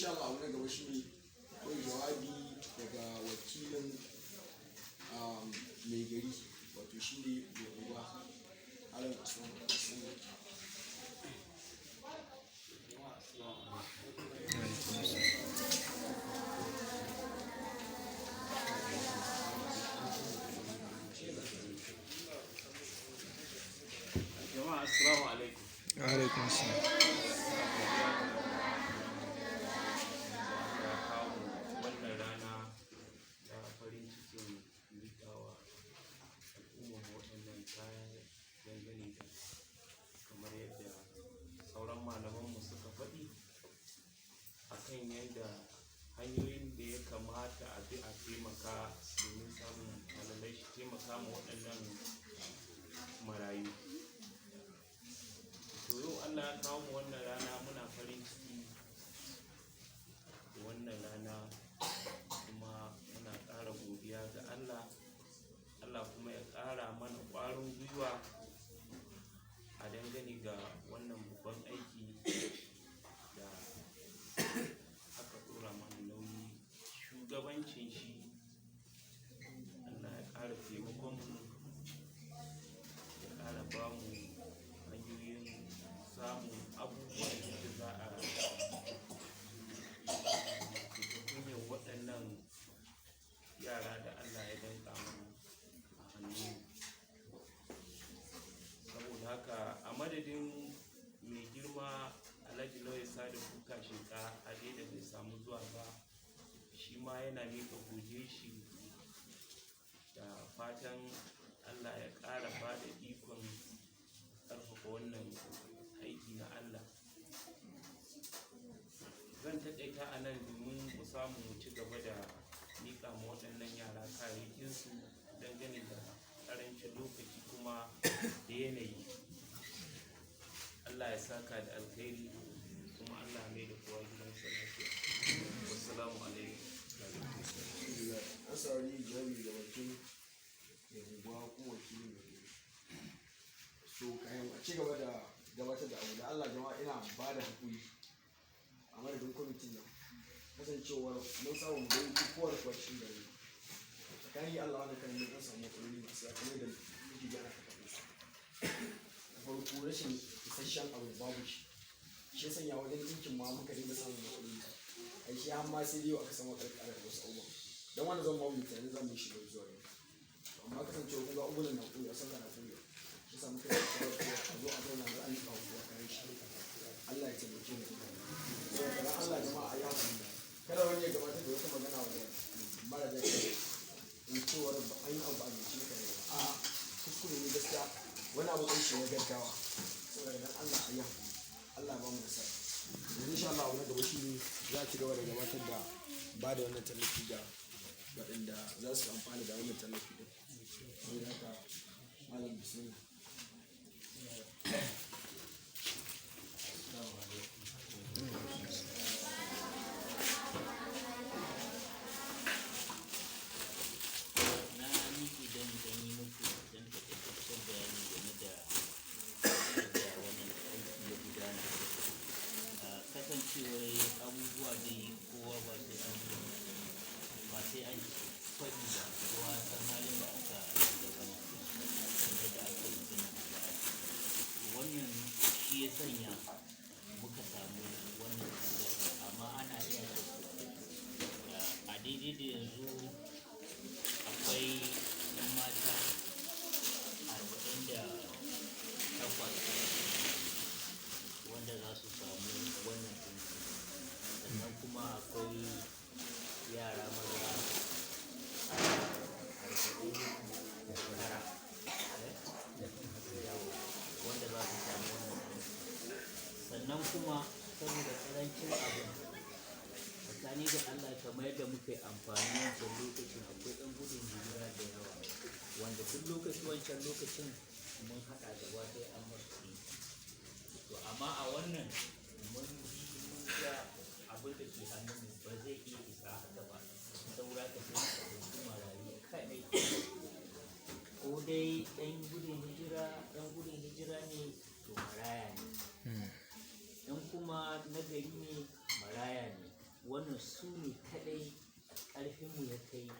insha Allah abu na gaba shi ne akwai jawabi daga wakilin mai gari wato shi ne mai unguwa alal usman jama'a assalamu alaikum. Wa alaikum assalam. Wannan rana da farin cikin miƙawa al'ummar waɗannan kayan dangane da kamar yadda sauran malamanmu suka faɗi akan yadda hanyoyin da ya kamata a bi a taimaka domin samun halalai shi taimaka ma waɗannan marayu. To yau Allah ya kawo mu wannan rana muna farin ciki da wannan rana kuma muna ƙara godiya ga Allah. Allah kuma ya ƙara mana ƙwarin gwiwa a dangane ga wannan babban aiki da aka ɗora mana nauyi shugabancin shi. Allah ya ƙara taimakon mu, ya ƙara ba mu hanyoyin samun abubuwan da za a kunyar waɗannan yara da Allah ya danka mu a hannu. Saboda haka a madadin mai girma Alhaji Lawal Sadu Kuka Sheka a da bai samu zuwa ba, shi ma yana miƙa godiya shi da fatan Allah ya ƙara ba da ikon ƙarfafa wannan aiki na Allah. Zan taƙaita a nan domin ku samu mu ci gaba da miƙa ma waɗannan yara kayayyakinsu dangane da ƙarancin lokaci kuma da yanayi. Allah ya saka da alkhairi kuma Allah mai da kowa gidansa lafiya. Wassalamu alaikum. an saurari jawabi da wakil mai unguwa ko wakilin mai gari. So kayan a ci gaba da gabatar da abu da Allah jama'a ina ba da haƙuri a madadin kwamitin nan kasancewar mun samu mu gani kowar kwashin da ne tsakanin Allah wani kan mun an samu matsaloli masu ya kamar da muke gyara ka faɗi su da farko rashin isasshen abu babu shi ya sanya wajen ɗinkin ma muka dinga samun matsaloli ai shi har ma sai dai aka samu ƙarƙarar da wasu abubuwa don wanda zan mamu mutane zan mu shi da zuwa yau amma kasancewa kun ga abubuwan na koya sun gana koya shi sa muka yi shawar koya a zo a zauna za a yi kawo kowa kayan shi Allah ya taimake mu saboda Allah jama'a ya haƙuri kada wani ya gabatar da wata magana wanda mara da in cewar ba an yi abu a gaci ka ne a kuskure ne gaskiya wani abu ɗan shi na gaggawa saboda dan Allah a yi haƙuri Allah ba mu nasara yanzu insha Allah wani gaba shi ne za a ci gaba da gabatar da ba da wannan tallafi ga waɗanda za su amfana da wannan tallafi ɗin saboda haka malam bismillah. kasancewar abubuwa da kowa ba sai an faɗi da kowa san halin da aka gabana kamar da aka yi gina wannan shi ya sanya muka samu wannan tallafi amma ana iya a daidai da yanzu akwai ɗan mata 48 wanda za su samu wannan ɗinki sannan kuma akwai yara maza 49 wanda za su samu wannan ɗinki sannan kuma saboda ƙarancin abin tsakani da Allah kamar yadda muka yi amfani wancan lokacin akwai ɗan gudun hijira da yawa wanda duk wancan lokacin mun haɗa gaba ɗaya an masu to amma a wannan mun ga abin da ke hannun ba zai iya isa haka ba saura ka sai ka ɗauki marayu kaɗai ko dai ɗan gudun hijira ne to maraya ne ɗan kuma na gari ne maraya ne wannan su ne kaɗai ƙarfinmu ya kai